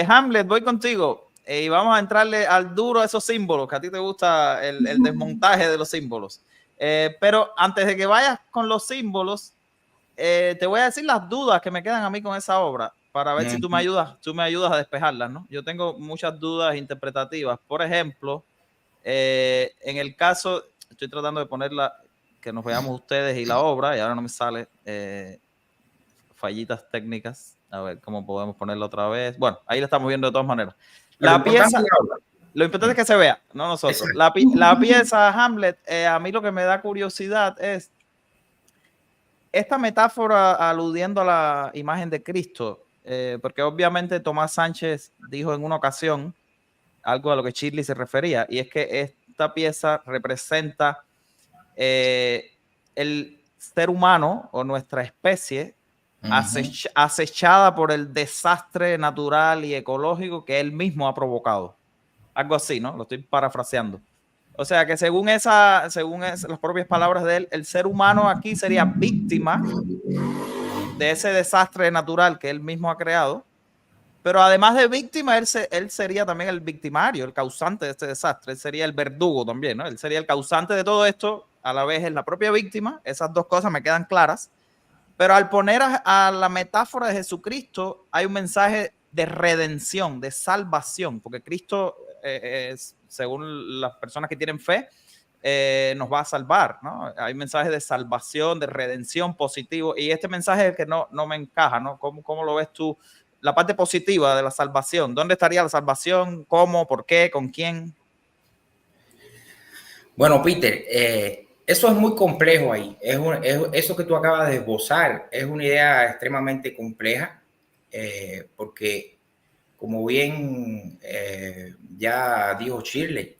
Hamlet, voy contigo. Y vamos a entrarle al duro a esos símbolos, que a ti te gusta el desmontaje de los símbolos. Pero antes de que vayas con los símbolos, te voy a decir las dudas que me quedan a mí con esa obra, para ver si tú me ayudas a despejarlas, ¿no? Yo tengo muchas dudas interpretativas. Por ejemplo, en el caso, estoy tratando de ponerla, que nos veamos ustedes y la obra, y ahora no me sale, fallitas técnicas. A ver cómo podemos ponerla otra vez. Bueno, ahí la estamos viendo de todas maneras. La pieza, lo importante es que se vea, no nosotros. La pieza Hamlet, a mí lo que me da curiosidad es esta metáfora aludiendo a la imagen de Cristo, porque obviamente Tomás Sánchez dijo en una ocasión algo a lo que Shirley se refería, y es que esta pieza representa el ser humano o nuestra especie acechada por el desastre natural y ecológico que él mismo ha provocado. Algo así, ¿no? Lo estoy parafraseando. O sea que según las propias palabras de él, el ser humano aquí sería víctima de ese desastre natural que él mismo ha creado, pero además de víctima, él sería también el victimario, el causante de este desastre, él sería el verdugo también, ¿no? Él sería el causante de todo esto, a la vez es la propia víctima, esas dos cosas me quedan claras, pero al poner a la metáfora de Jesucristo, hay un mensaje de redención, de salvación, porque Cristo, según las personas que tienen fe, nos va a salvar, ¿no? Hay mensajes de salvación, de redención positivo, y este mensaje es el que no me encaja, ¿no? ¿Cómo lo ves tú? La parte positiva de la salvación. ¿Dónde estaría la salvación? ¿Cómo? ¿Por qué? ¿Con quién? Bueno, Peter, eso es muy complejo ahí. Eso que tú acabas de esbozar es una idea extremadamente compleja, porque como bien ya dijo Shirley,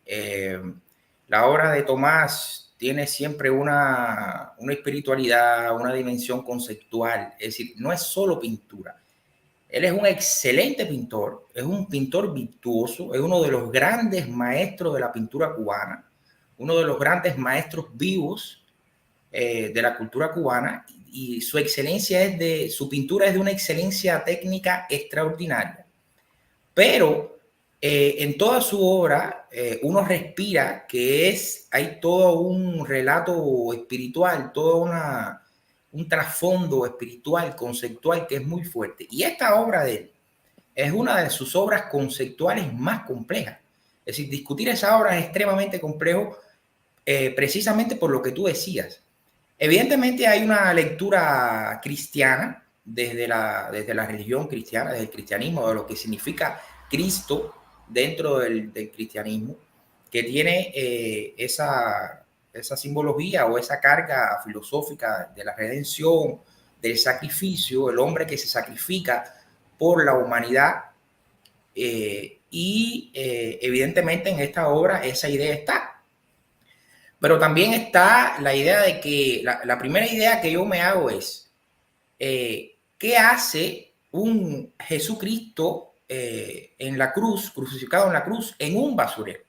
la obra de Tomás tiene siempre una espiritualidad, una dimensión conceptual. Es decir, no es solo pintura. Él es un excelente pintor, es un pintor virtuoso, es uno de los grandes maestros de la pintura cubana, uno de los grandes maestros vivos de la cultura cubana, y su excelencia su pintura es de una excelencia técnica extraordinaria. Pero en toda su obra uno respira que hay todo un relato espiritual, un trasfondo espiritual, conceptual, que es muy fuerte. Y esta obra de él es una de sus obras conceptuales más complejas. Es decir, discutir esa obra es extremadamente complejo, precisamente por lo que tú decías. Evidentemente hay una lectura cristiana desde la religión cristiana, desde el cristianismo, de lo que significa Cristo dentro del cristianismo, que tiene esa simbología o esa carga filosófica de la redención, del sacrificio, el hombre que se sacrifica por la humanidad. Evidentemente en esta obra esa idea está. Pero también está la idea de que la primera idea que yo me hago es, ¿qué hace un Jesucristo en la cruz, crucificado en la cruz, en un basurero?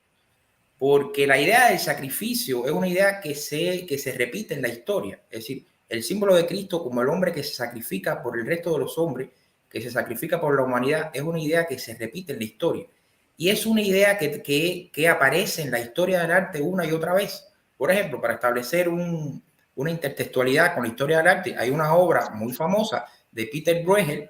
Porque la idea del sacrificio es una idea que se repite en la historia. Es decir, el símbolo de Cristo como el hombre que se sacrifica por el resto de los hombres, que se sacrifica por la humanidad, es una idea que se repite en la historia. Y es una idea que aparece en la historia del arte una y otra vez. Por ejemplo, para establecer una intertextualidad con la historia del arte, hay una obra muy famosa de Peter Bruegel,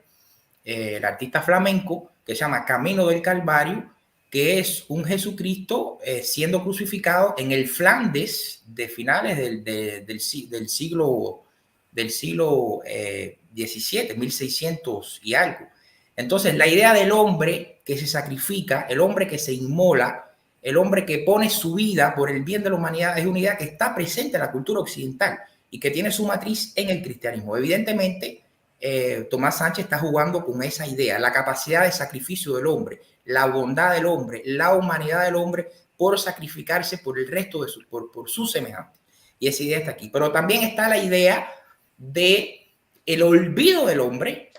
el artista flamenco, que se llama Camino del Calvario, que es un Jesucristo siendo crucificado en el Flandes de finales del siglo XVII, 1600 y algo. Entonces, la idea del hombre que se sacrifica, el hombre que se inmola, el hombre que pone su vida por el bien de la humanidad, es una idea que está presente en la cultura occidental y que tiene su matriz en el cristianismo. Evidentemente, Tomás Sánchez está jugando con esa idea, la capacidad de sacrificio del hombre, la bondad del hombre, la humanidad del hombre por sacrificarse por el resto de por su semejante. Y esa idea está aquí. Pero también está la idea de el olvido del hombre,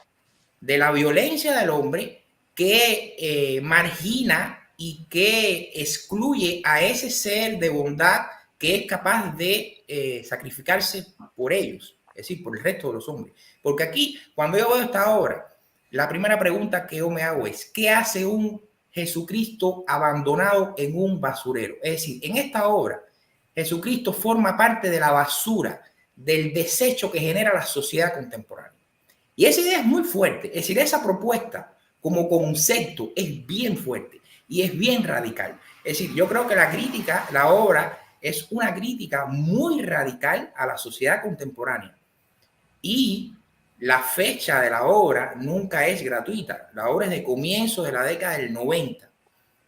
de la violencia del hombre, que margina y que excluye a ese ser de bondad que es capaz de sacrificarse por ellos, es decir, por el resto de los hombres. Porque aquí, cuando yo veo esta obra, la primera pregunta que yo me hago es, ¿qué hace un Jesucristo abandonado en un basurero? Es decir, en esta obra, Jesucristo forma parte de la basura, del desecho que genera la sociedad contemporánea. Y esa idea es muy fuerte. Es decir, esa propuesta como concepto es bien fuerte y es bien radical. Es decir, yo creo que la crítica, la obra, es una crítica muy radical a la sociedad contemporánea. Y la fecha de la obra nunca es gratuita. La obra es de comienzo de la década del 90.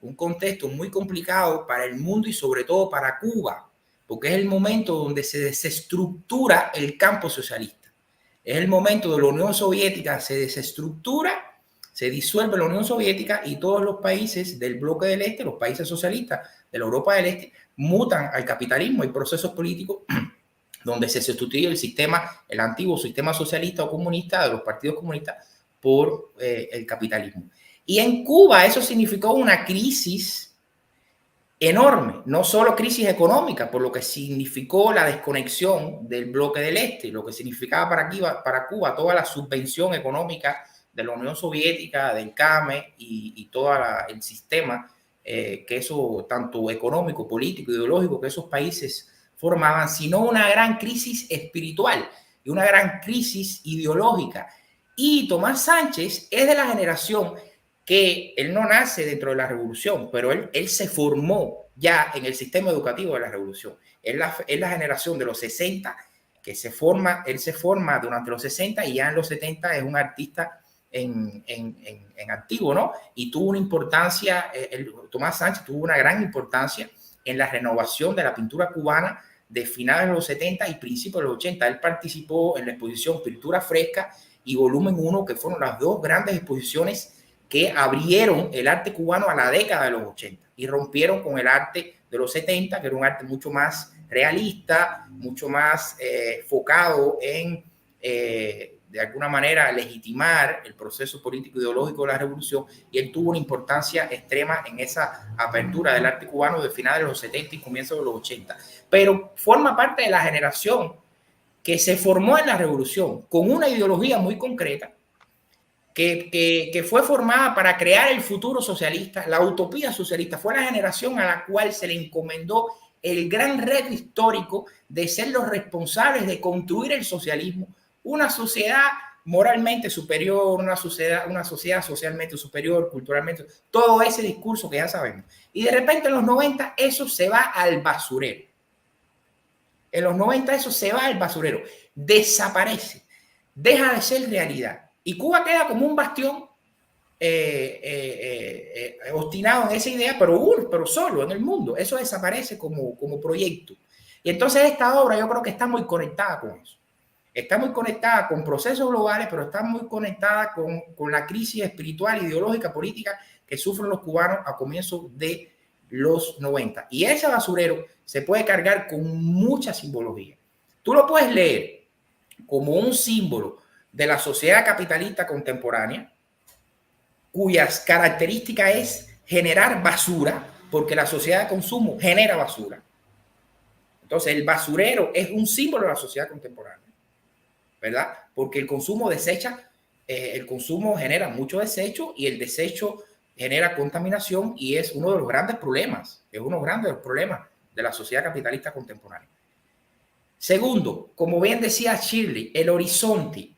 Un contexto muy complicado para el mundo y sobre todo para Cuba, porque es el momento donde se desestructura el campo socialista. Es el momento de la Unión Soviética se desestructura, se disuelve la Unión Soviética y todos los países del bloque del Este, los países socialistas de la Europa del Este, mutan al capitalismo y procesos políticos donde se sustituye el sistema, el antiguo sistema socialista o comunista de los partidos comunistas por el capitalismo. Y en Cuba eso significó una crisis enorme, no solo crisis económica, por lo que significó la desconexión del bloque del Este, lo que significaba para Cuba toda la subvención económica de la Unión Soviética, del CAME y todo el sistema que eso, tanto económico, político, ideológico, que esos países formaban, sino una gran crisis espiritual y una gran crisis ideológica. Y Tomás Sánchez es de la generación que él no nace dentro de la revolución, pero él se formó ya en el sistema educativo de la revolución. Es la generación de los 60 que él se forma durante los 60 y ya en los 70 es un artista en activo, ¿no? Y tuvo una importancia, Tomás Sánchez tuvo una gran importancia en la renovación de la pintura cubana de finales de los 70 y principios de los 80. Él participó en la exposición Pintura Fresca y Volumen 1, que fueron las dos grandes exposiciones que abrieron el arte cubano a la década de los 80 y rompieron con el arte de los 70, que era un arte mucho más realista, mucho más focado en, de alguna manera, legitimar el proceso político ideológico de la revolución, y él tuvo una importancia extrema en esa apertura del arte cubano de finales de los 70 y comienzos de los 80. Pero forma parte de la generación que se formó en la revolución con una ideología muy concreta, que fue formada para crear el futuro socialista, la utopía socialista. Fue la generación a la cual se le encomendó el gran reto histórico de ser los responsables de construir el socialismo, una sociedad moralmente superior, una sociedad socialmente superior, culturalmente, todo ese discurso que ya sabemos. Y de repente en los 90 eso se va al basurero. En los 90 eso se va al basurero, desaparece, deja de ser realidad. Y Cuba queda como un bastión obstinado en esa idea, pero solo en el mundo. Eso desaparece como proyecto. Y entonces esta obra yo creo que está muy conectada con eso. Está muy conectada con procesos globales, pero está muy conectada con la crisis espiritual, ideológica, política que sufren los cubanos a comienzos de los 90. Y ese basurero se puede cargar con mucha simbología. Tú lo puedes leer como un símbolo de la sociedad capitalista contemporánea, cuyas características es generar basura, porque la sociedad de consumo genera basura. Entonces, el basurero es un símbolo de la sociedad contemporánea, ¿verdad? Porque el consumo desecha, el consumo genera mucho desecho y el desecho genera contaminación y es uno de los grandes problemas, es uno de los grandes problemas de la sociedad capitalista contemporánea. Segundo, como bien decía Shirley, el horizonte.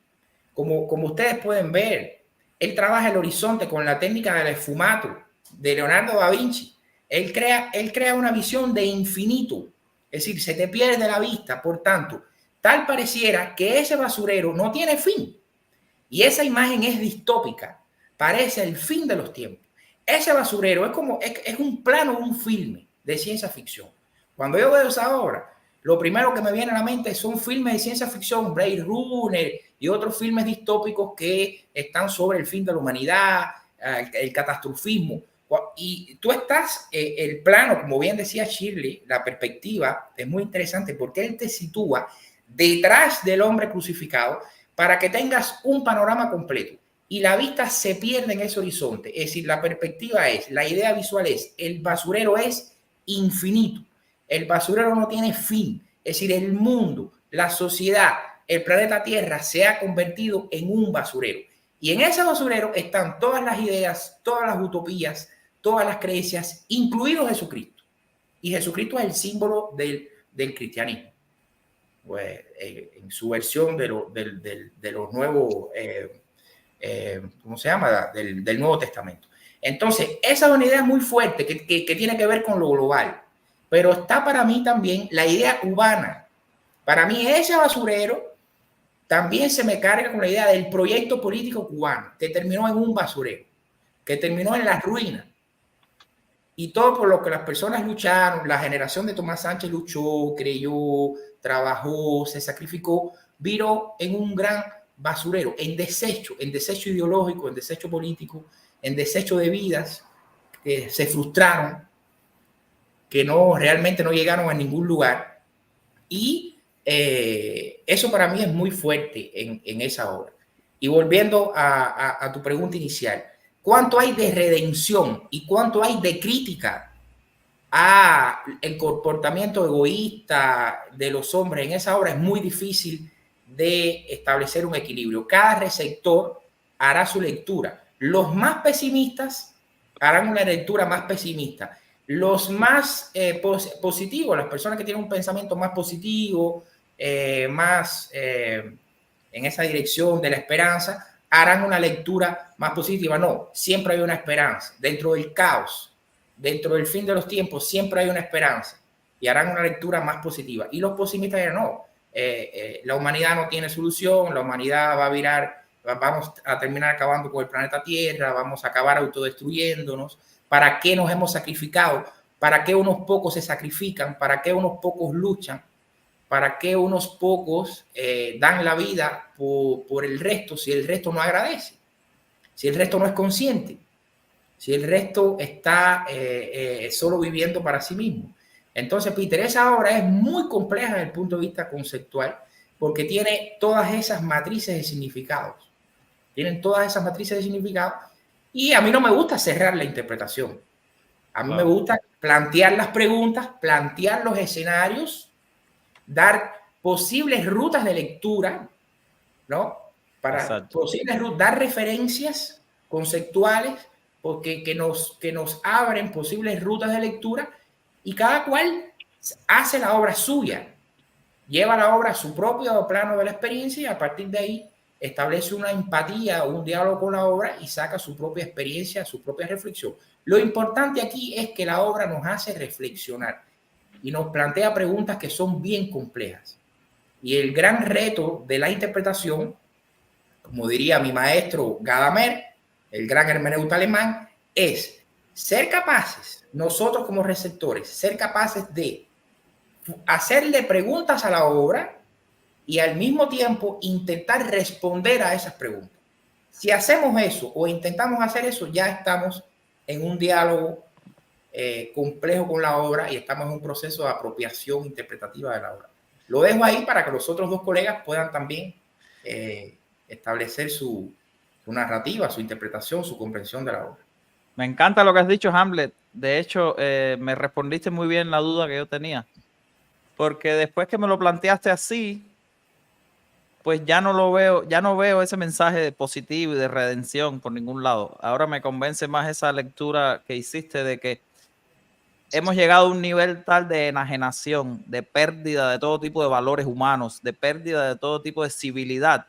Como ustedes pueden ver, él trabaja el horizonte con la técnica del esfumato de Leonardo da Vinci. Él crea una visión de infinito, es decir, se te pierde la vista. Por tanto, tal pareciera que ese basurero no tiene fin. Y esa imagen es distópica, parece el fin de los tiempos. Ese basurero es un plano, un filme de ciencia ficción. Cuando yo veo esa obra, lo primero que me viene a la mente son filmes de ciencia ficción, Blade Runner y otros filmes distópicos que están sobre el fin de la humanidad, el catastrofismo. Y tú estás, el plano, como bien decía Shirley, la perspectiva es muy interesante porque él te sitúa detrás del hombre crucificado para que tengas un panorama completo. Y la vista se pierde en ese horizonte. Es decir, la perspectiva es, la idea visual es, el basurero es infinito. El basurero no tiene fin. Es decir, el mundo, la sociedad, el planeta Tierra se ha convertido en un basurero. Y en ese basurero están todas las ideas, todas las utopías, todas las creencias, incluido Jesucristo. Y Jesucristo es el símbolo del cristianismo. Pues, en su versión de los nuevos, ¿cómo se llama? Del Nuevo Testamento. Entonces, esa es una idea muy fuerte que tiene que ver con lo global. Pero está para mí también la idea cubana. Para mí ese basurero también se me carga con la idea del proyecto político cubano, que terminó en un basurero, que terminó en las ruinas. Y todo por lo que las personas lucharon, la generación de Tomás Sánchez luchó, creyó, trabajó, se sacrificó, viró en un gran basurero, en desecho ideológico, en desecho político, en desecho de vidas que se frustraron, que realmente no llegaron a ningún lugar. Y eso para mí es muy fuerte en esa obra. Y volviendo a tu pregunta inicial, ¿cuánto hay de redención y cuánto hay de crítica a el comportamiento egoísta de los hombres en esa obra? Es muy difícil de establecer un equilibrio. Cada receptor hará su lectura. Los más pesimistas harán una lectura más pesimista. Los más positivos, las personas que tienen un pensamiento más positivo, más en esa dirección de la esperanza, harán una lectura más positiva. No, siempre hay una esperanza. Dentro del caos, dentro del fin de los tiempos, siempre hay una esperanza y harán una lectura más positiva. Y los pesimistas dirán, no, la humanidad no tiene solución, la humanidad va a virar, vamos a terminar acabando con el planeta Tierra, vamos a acabar autodestruyéndonos. ¿Para qué nos hemos sacrificado? ¿Para qué unos pocos se sacrifican? ¿Para qué unos pocos luchan? ¿Para qué unos pocos dan la vida por el resto si el resto no agradece? Si el resto no es consciente, si el resto está solo viviendo para sí mismo. Entonces, Peter, esa obra es muy compleja desde el punto de vista conceptual porque tiene todas esas matrices de significados. Tienen todas esas matrices de significado y a mí no me gusta cerrar la interpretación. A mí me gusta plantear las preguntas, plantear los escenarios, dar posibles rutas de lectura, ¿no? Para posibles rutas, dar referencias conceptuales porque que nos abren posibles rutas de lectura y cada cual hace la obra suya, lleva la obra a su propio plano de la experiencia y a partir de ahí establece una empatía, un diálogo con la obra y saca su propia experiencia, su propia reflexión. Lo importante aquí es que la obra nos hace reflexionar y nos plantea preguntas que son bien complejas. Y el gran reto de la interpretación, como diría mi maestro Gadamer, el gran hermeneuta alemán, es ser capaces, nosotros como receptores, ser capaces de hacerle preguntas a la obra y al mismo tiempo intentar responder a esas preguntas. Si hacemos eso o intentamos hacer eso, ya estamos en un diálogo complejo con la obra y estamos en un proceso de apropiación interpretativa de la obra. Lo dejo ahí para que los otros dos colegas puedan también establecer su narrativa, su interpretación, su comprensión de la obra. Me encanta lo que has dicho, Hamlet. De hecho, me respondiste muy bien la duda que yo tenía. Porque después que me lo planteaste así, pues ya no veo ese mensaje de positivo y de redención por ningún lado. Ahora me convence más esa lectura que hiciste de que hemos llegado a un nivel tal de enajenación, de pérdida de todo tipo de valores humanos, de pérdida de todo tipo de civilidad,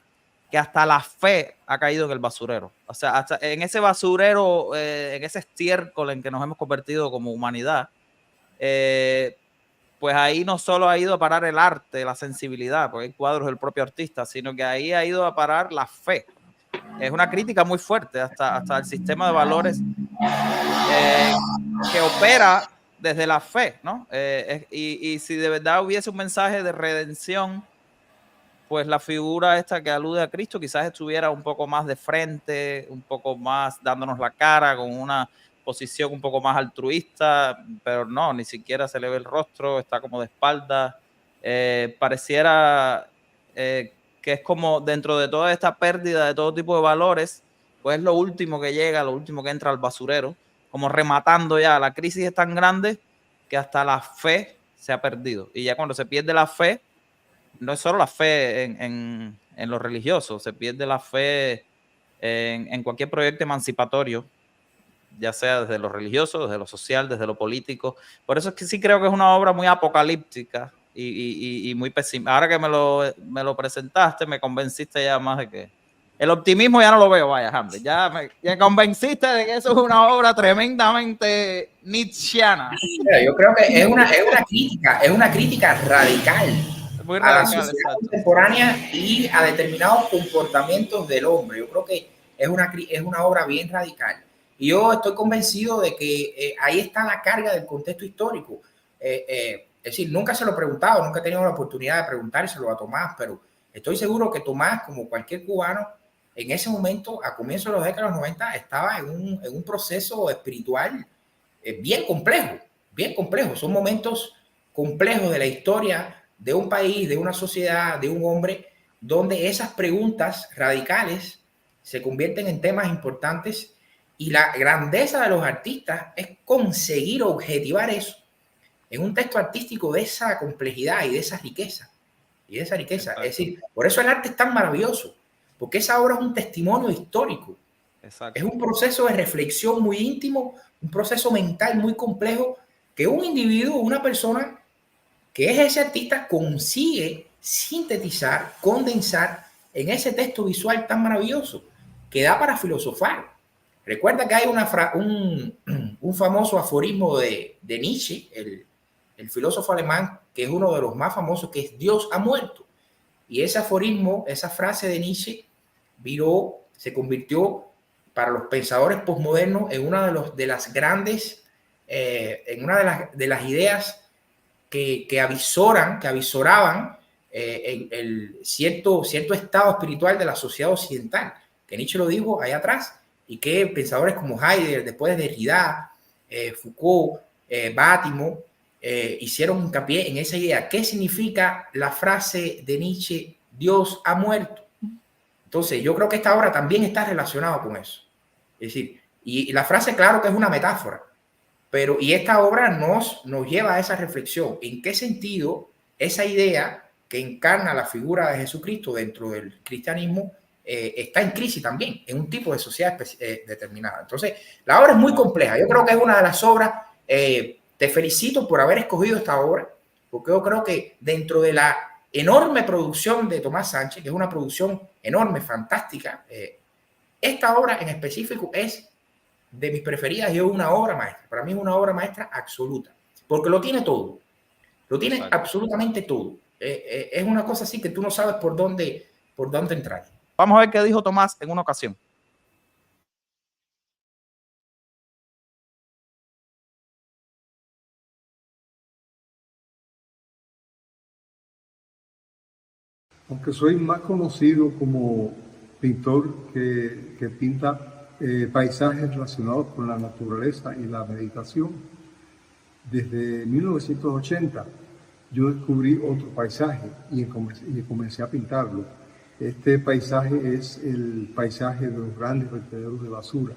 que hasta la fe ha caído en el basurero. O sea, hasta en ese basurero, en ese estiércol en que nos hemos convertido como humanidad, pues ahí no solo ha ido a parar el arte, la sensibilidad, porque hay cuadros del propio artista, sino que ahí ha ido a parar la fe. Es una crítica muy fuerte hasta el sistema de valores que opera desde la fe, ¿no? Y si de verdad hubiese un mensaje de redención, pues la figura esta que alude a Cristo quizás estuviera un poco más de frente, un poco más dándonos la cara con una posición un poco más altruista, pero no, ni siquiera se le ve el rostro, está como de espalda. Pareciera que es como dentro de toda esta pérdida de todo tipo de valores, pues es lo último que llega, lo último que entra al basurero, como rematando ya. La crisis es tan grande que hasta la fe se ha perdido. Y ya cuando se pierde la fe, no es solo la fe en lo religioso, se pierde la fe en cualquier proyecto emancipatorio, ya sea desde lo religioso, desde lo social, desde lo político. Por eso es que sí creo que es una obra muy apocalíptica y muy pesimista. Ahora que me lo presentaste, me convenciste ya más de que el optimismo ya no lo veo, vaya, Hamlet. Ya me convenciste de que eso es una obra tremendamente nietzscheana. Yo creo que es una crítica radical Muy a la radical, sociedad exacto. contemporánea y a determinados comportamientos del hombre. Yo creo que es una obra bien radical. Y yo estoy convencido de que ahí está la carga del contexto histórico. Es decir, nunca se lo he preguntado, nunca he tenido la oportunidad de preguntárselo a Tomás, pero estoy seguro que Tomás, como cualquier cubano, en ese momento, a comienzos de los décadas 90, estaba en un proceso espiritual bien complejo, bien complejo. Son momentos complejos de la historia de un país, de una sociedad, de un hombre, donde esas preguntas radicales se convierten en temas importantes y la grandeza de los artistas es conseguir objetivar eso en un texto artístico de esa complejidad y de esa riqueza. Y de esa riqueza. Exacto. Es decir, por eso el arte es tan maravilloso, porque esa obra es un testimonio histórico. Exacto. Es un proceso de reflexión muy íntimo, un proceso mental muy complejo que un individuo, una persona que es ese artista consigue sintetizar, condensar en ese texto visual tan maravilloso que da para filosofar. Recuerda que hay un famoso aforismo de Nietzsche, el filósofo alemán, que es uno de los más famosos, que es Dios ha muerto. Y ese aforismo, esa frase de Nietzsche, se convirtió para los pensadores posmodernos en una de las grandes, en una de las ideas que avisoraban el cierto estado espiritual de la sociedad occidental, que Nietzsche lo dijo allá atrás, y que pensadores como Heidegger, después de Derrida, Foucault, Bátimo, hicieron hincapié en esa idea. ¿Qué significa la frase de Nietzsche, Dios ha muerto? Entonces, yo creo que esta obra también está relacionada con eso. Es decir, y la frase, claro que es una metáfora, pero y esta obra nos lleva a esa reflexión. ¿En qué sentido esa idea que encarna la figura de Jesucristo dentro del cristianismo está en crisis también, en un tipo de sociedad determinada? Entonces, la obra es muy compleja. Yo creo que es una de las obras, te felicito por haber escogido esta obra, porque yo creo que dentro de la enorme producción de Tomás Sánchez, que es una producción enorme, fantástica, esta obra en específico es de mis preferidas y es una obra maestra. Para mí es una obra maestra absoluta, porque lo tiene todo. Lo tiene Exacto. Absolutamente todo. Es una cosa así que tú no sabes por dónde entrar. Vamos a ver qué dijo Tomás en una ocasión. Aunque soy más conocido como pintor que pinta paisajes relacionados con la naturaleza y la meditación, desde 1980 yo descubrí otro paisaje y comencé a pintarlo. Este paisaje es el paisaje de los grandes vertederos de basura,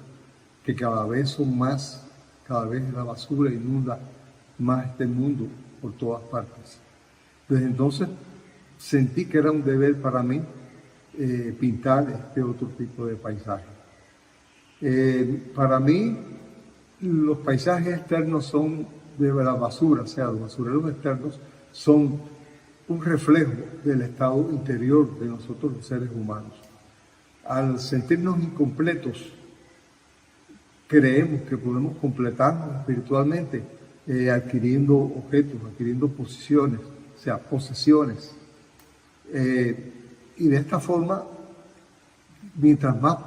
que cada vez son más, cada vez la basura inunda más este mundo por todas partes. Desde entonces sentí que era un deber para mí pintar este otro tipo de paisaje. Para mí, los paisajes externos son de la basura, o sea, los basureros externos son un reflejo del estado interior de nosotros los seres humanos. Al sentirnos incompletos, creemos que podemos completarnos espiritualmente adquiriendo objetos, adquiriendo posiciones, o sea, posesiones. Y de esta forma, mientras más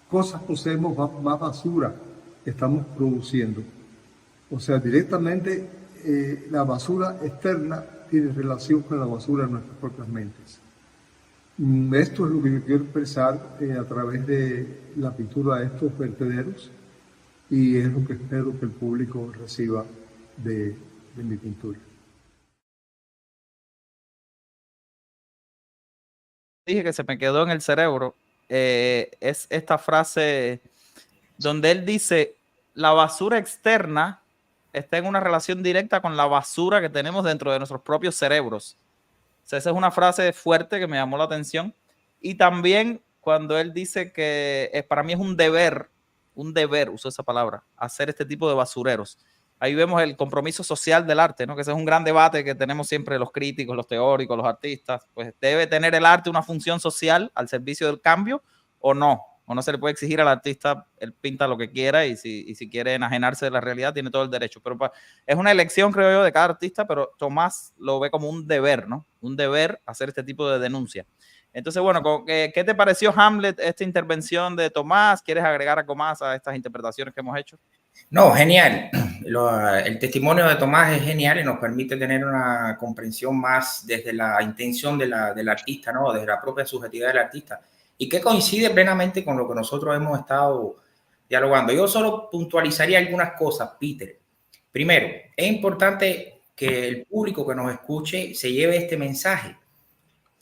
cosas poseemos, más basura estamos produciendo. O sea, directamente la basura externa tiene relación con la basura de nuestras propias mentes. Esto es lo que yo quiero expresar a través de la pintura de estos vertederos y es lo que espero que el público reciba de mi pintura. Dije que se me quedó en el cerebro, es esta frase donde él dice, la basura externa está en una relación directa con la basura que tenemos dentro de nuestros propios cerebros. O sea, esa es una frase fuerte que me llamó la atención. Y también cuando él dice que para mí es un deber, uso esa palabra, hacer este tipo de basureros. Ahí vemos el compromiso social del arte, ¿no? Que ese es un gran debate que tenemos siempre los críticos, los teóricos, los artistas. Pues debe tener el arte una función social al servicio del cambio o no se le puede exigir al artista, él pinta lo que quiera y si quiere enajenarse de la realidad tiene todo el derecho. Pero es una elección, creo yo, de cada artista, pero Tomás lo ve como un deber, ¿no? Un deber hacer este tipo de denuncia. Entonces, bueno, ¿qué te pareció, Hamlet, esta intervención de Tomás? ¿Quieres agregar algo más a estas interpretaciones que hemos hecho? No, genial. El testimonio de Tomás es genial y nos permite tener una comprensión más desde la intención del artista, ¿no? Desde la propia subjetividad del artista. Y que coincide plenamente con lo que nosotros hemos estado dialogando. Yo solo puntualizaría algunas cosas, Peter. Primero, es importante que el público que nos escuche se lleve este mensaje.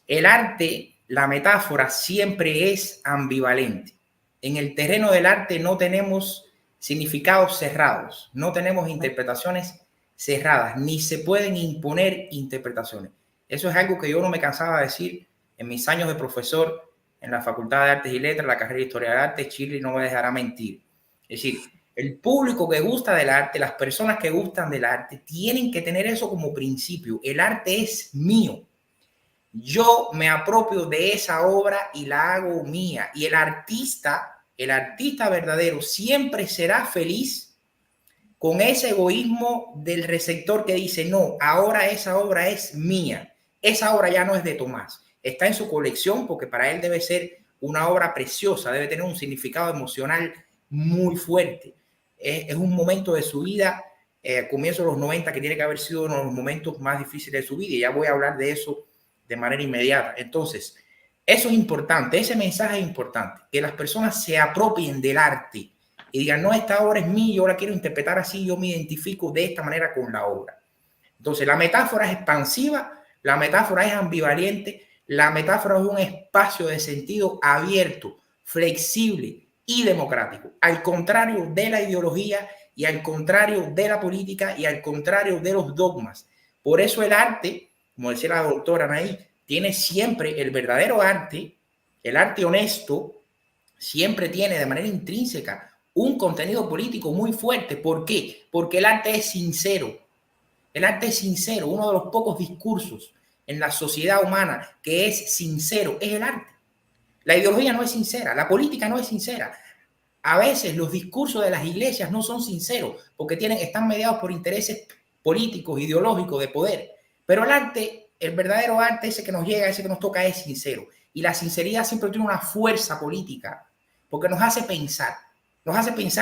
El arte, la metáfora, siempre es ambivalente. En el terreno del arte no tenemos significados cerrados, no tenemos interpretaciones cerradas, ni se pueden imponer interpretaciones. Eso es algo que yo no me cansaba de decir en mis años de profesor en la Facultad de Artes y Letras, la carrera de Historia del Arte. Shirley no me dejará mentir. Es decir, el público que gusta del arte, las personas que gustan del arte, tienen que tener eso como principio. El arte es mío. Yo me apropio de esa obra y la hago mía. Y el artista verdadero siempre será feliz con ese egoísmo del receptor que dice, no, ahora esa obra es mía. Esa obra ya no es de Tomás. Está en su colección porque para él debe ser una obra preciosa, debe tener un significado emocional muy fuerte. Es un momento de su vida, comienzo de los 90, que tiene que haber sido uno de los momentos más difíciles de su vida, y ya voy a hablar de eso de manera inmediata. Entonces, eso es importante, ese mensaje es importante, que las personas se apropien del arte y digan, no, esta obra es mía, yo la quiero interpretar así, yo me identifico de esta manera con la obra. Entonces, la metáfora es expansiva, la metáfora es ambivalente, la metáfora es un espacio de sentido abierto, flexible y democrático, al contrario de la ideología y al contrario de la política y al contrario de los dogmas. Por eso el arte, como decía la doctora Anaí, tiene siempre el verdadero arte, el arte honesto, siempre tiene de manera intrínseca un contenido político muy fuerte. ¿Por qué? Porque el arte es sincero. El arte es sincero. Uno de los pocos discursos en la sociedad humana que es sincero es el arte. La ideología no es sincera, la política no es sincera. A veces los discursos de las iglesias no son sinceros porque están mediados por intereses políticos, ideológicos, de poder. Pero el arte, el verdadero arte, ese que nos llega, ese que nos toca, es sincero. Y la sinceridad siempre tiene una fuerza política porque nos hace pensar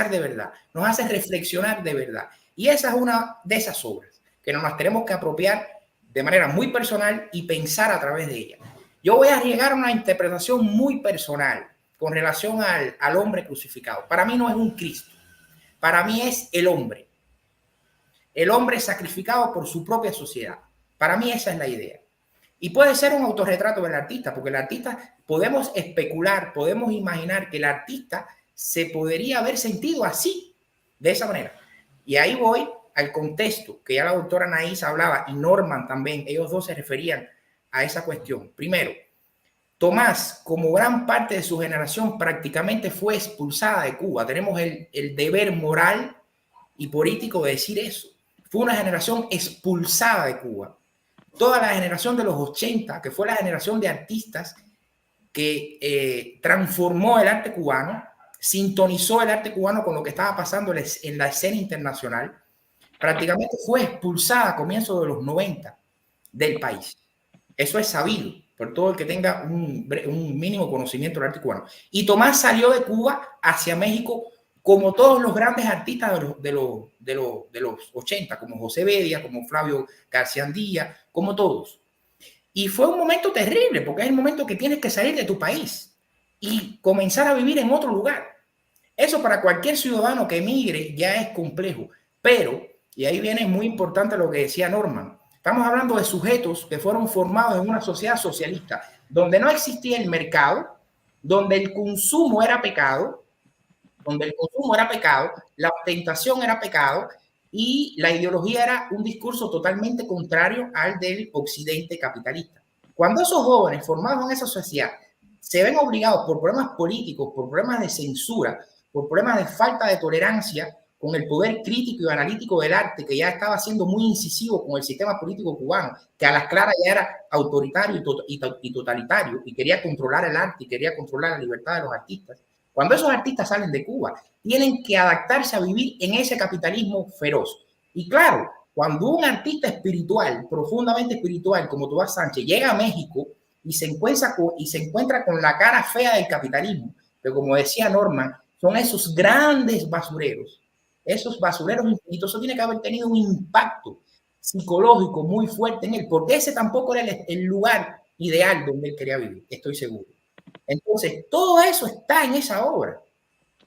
de verdad, nos hace reflexionar de verdad. Y esa es una de esas obras que nos las tenemos que apropiar de manera muy personal y pensar a través de ella. Yo voy a llegar a una interpretación muy personal con relación al hombre crucificado. Para mí no es un Cristo, para mí es el hombre sacrificado por su propia sociedad. Para mí esa es la idea. Y puede ser un autorretrato del artista, porque el artista, podemos especular, podemos imaginar que el artista se podría haber sentido así, de esa manera. Y ahí voy al contexto, que ya la doctora Anaís hablaba, y Norman también, ellos dos se referían a esa cuestión. Primero, Tomás, como gran parte de su generación, prácticamente fue expulsada de Cuba. Tenemos el deber moral y político de decir eso. Fue una generación expulsada de Cuba. Toda la generación de los 80, que fue la generación de artistas que transformó el arte cubano, sintonizó el arte cubano con lo que estaba pasando en la escena internacional, prácticamente fue expulsada a comienzos de los 90 del país. Eso es sabido por todo el que tenga un mínimo conocimiento del arte cubano. Y Tomás salió de Cuba hacia México como todos los grandes artistas de los 80, como José Bedia, como Flavio García Andía, como todos. Y fue un momento terrible, porque es el momento que tienes que salir de tu país y comenzar a vivir en otro lugar. Eso para cualquier ciudadano que emigre ya es complejo. Pero, y ahí viene muy importante lo que decía Norman, estamos hablando de sujetos que fueron formados en una sociedad socialista, donde no existía el mercado, donde el consumo era pecado, la ostentación era pecado y la ideología era un discurso totalmente contrario al del occidente capitalista. Cuando esos jóvenes formados en esa sociedad se ven obligados por problemas políticos, por problemas de censura, por problemas de falta de tolerancia con el poder crítico y analítico del arte, que ya estaba siendo muy incisivo con el sistema político cubano, que a las claras ya era autoritario y totalitario, y quería controlar el arte y quería controlar la libertad de los artistas. Cuando esos artistas salen de Cuba, tienen que adaptarse a vivir en ese capitalismo feroz. Y claro, cuando un artista espiritual, profundamente espiritual, como Tomás Sánchez, llega a México y se encuentra con la cara fea del capitalismo, que como decía Norman, son esos grandes basureros, esos basureros infinitos, eso tiene que haber tenido un impacto psicológico muy fuerte en él, porque ese tampoco era el lugar ideal donde él quería vivir, estoy seguro. Entonces, todo eso está en esa obra.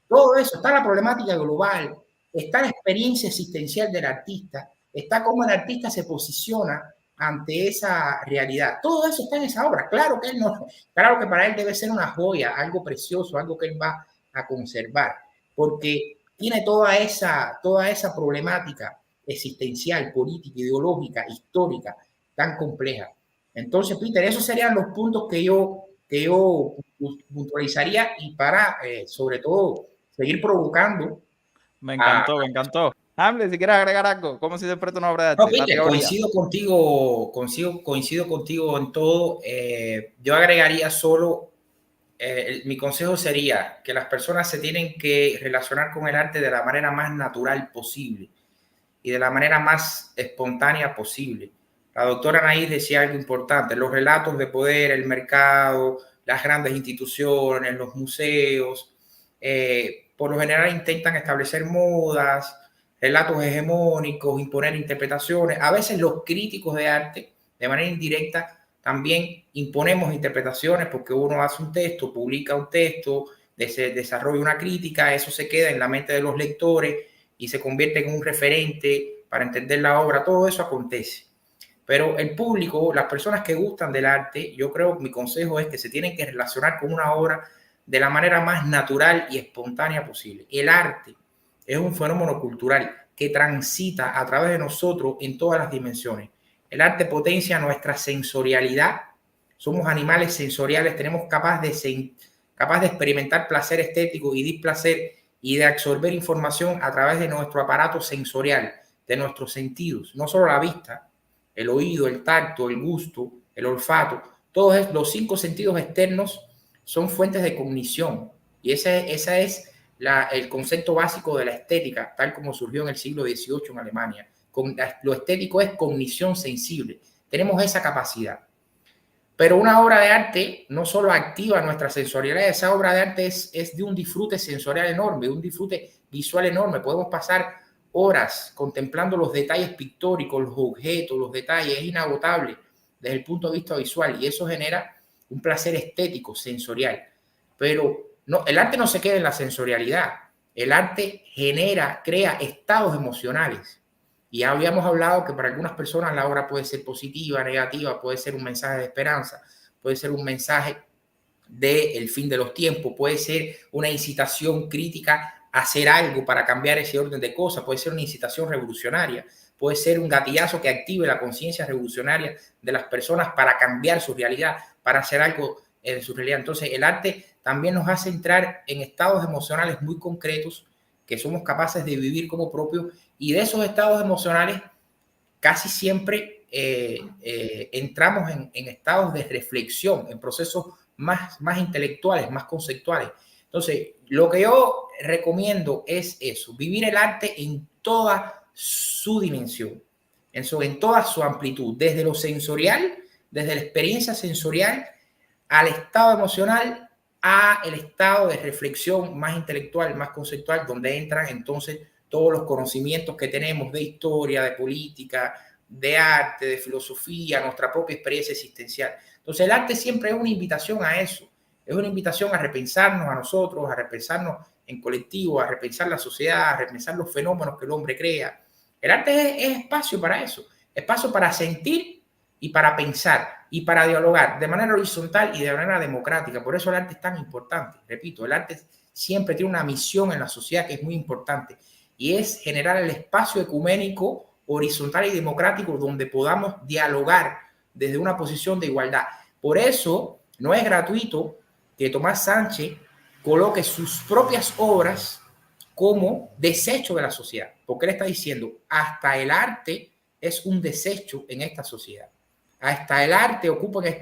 Todo eso, está la problemática global, está la experiencia existencial del artista, está cómo el artista se posiciona ante esa realidad. Todo eso está en esa obra. Claro que claro que para él debe ser una joya, algo precioso, algo que él va a conservar, porque tiene toda esa problemática existencial, política, ideológica, histórica, tan compleja. Entonces, Peter, esos serían los puntos que yo puntualizaría y para, sobre todo, seguir provocando. Me encantó, me encantó. Hamlet, si quieres agregar algo, ¿cómo se interpreta una obra de arte? No, Peter, coincido contigo en todo. Yo agregaría solo, mi consejo sería que las personas se tienen que relacionar con el arte de la manera más natural posible y de la manera más espontánea posible. La doctora Anaís decía algo importante: los relatos de poder, el mercado, las grandes instituciones, los museos, por lo general intentan establecer modas, relatos hegemónicos, imponer interpretaciones. A veces los críticos de arte, de manera indirecta, también imponemos interpretaciones, porque uno hace un texto, publica un texto, desarrolla una crítica, eso se queda en la mente de los lectores y se convierte en un referente para entender la obra. Todo eso acontece. Pero el público, las personas que gustan del arte, yo creo que mi consejo es que se tienen que relacionar con una obra de la manera más natural y espontánea posible. El arte es un fenómeno cultural que transita a través de nosotros en todas las dimensiones. El arte potencia nuestra sensorialidad. Somos animales sensoriales, tenemos capaz de experimentar placer estético y displacer y de absorber información a través de nuestro aparato sensorial, de nuestros sentidos, no solo la vista, el oído, el tacto, el gusto, el olfato. Todos los 5 sentidos externos son fuentes de cognición, y ese es el concepto básico de la estética, tal como surgió en el siglo XVIII en Alemania. Lo estético es cognición sensible. Tenemos esa capacidad. Pero una obra de arte no solo activa nuestra sensorialidad, esa obra de arte es de un disfrute sensorial enorme, de un disfrute visual enorme. Podemos pasar horas contemplando los detalles pictóricos, los objetos, los detalles. Es inagotable desde el punto de vista visual, y eso genera un placer estético, sensorial. Pero no, el arte no se queda en la sensorialidad. El arte crea estados emocionales. Y ya habíamos hablado que para algunas personas la obra puede ser positiva, negativa, puede ser un mensaje de esperanza, puede ser un mensaje del fin de los tiempos, puede ser una incitación crítica a hacer algo para cambiar ese orden de cosas, puede ser una incitación revolucionaria, puede ser un gatillazo que active la conciencia revolucionaria de las personas para cambiar su realidad, para hacer algo en su realidad. Entonces, el arte también nos hace entrar en estados emocionales muy concretos que somos capaces de vivir como propios, y de esos estados emocionales casi siempre entramos en estados de reflexión, en procesos más intelectuales, más conceptuales. Entonces, lo que yo recomiendo es eso: vivir el arte en toda su dimensión, en toda su amplitud, desde lo sensorial, desde la experiencia sensorial, al estado emocional, a el estado de reflexión más intelectual, más conceptual, donde entran entonces todos los conocimientos que tenemos de historia, de política, de arte, de filosofía, nuestra propia experiencia existencial. Entonces el arte siempre es una invitación a eso, es una invitación a repensarnos a nosotros, a repensarnos en colectivo, a repensar la sociedad, a repensar los fenómenos que el hombre crea. El arte es espacio para eso, espacio para sentir y para pensar y para dialogar de manera horizontal y de manera democrática. Por eso el arte es tan importante. Repito, el arte siempre tiene una misión en la sociedad que es muy importante, y es generar el espacio ecuménico, horizontal y democrático donde podamos dialogar desde una posición de igualdad. Por eso no es gratuito que Tomás Sánchez coloque sus propias obras como desecho de la sociedad, porque él está diciendo, hasta el arte es un desecho en esta sociedad. Hasta el arte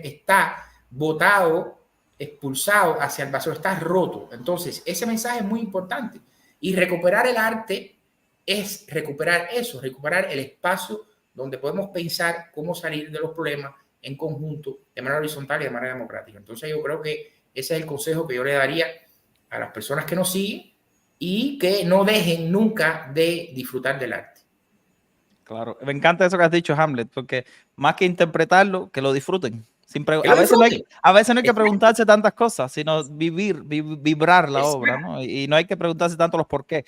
está botado, expulsado hacia el vacío, está roto. Entonces, ese mensaje es muy importante. Y recuperar el arte es recuperar eso, recuperar el espacio donde podemos pensar cómo salir de los problemas en conjunto, de manera horizontal y de manera democrática. Entonces, yo creo que ese es el consejo que yo le daría a las personas que nos siguen y que no dejen nunca de disfrutar del arte. Claro, me encanta eso que has dicho, Hamlet, porque más que interpretarlo, que lo disfruten. A veces no hay que preguntarse tantas cosas, sino vibrar la obra, ¿no? Y no hay que preguntarse tanto los por qué.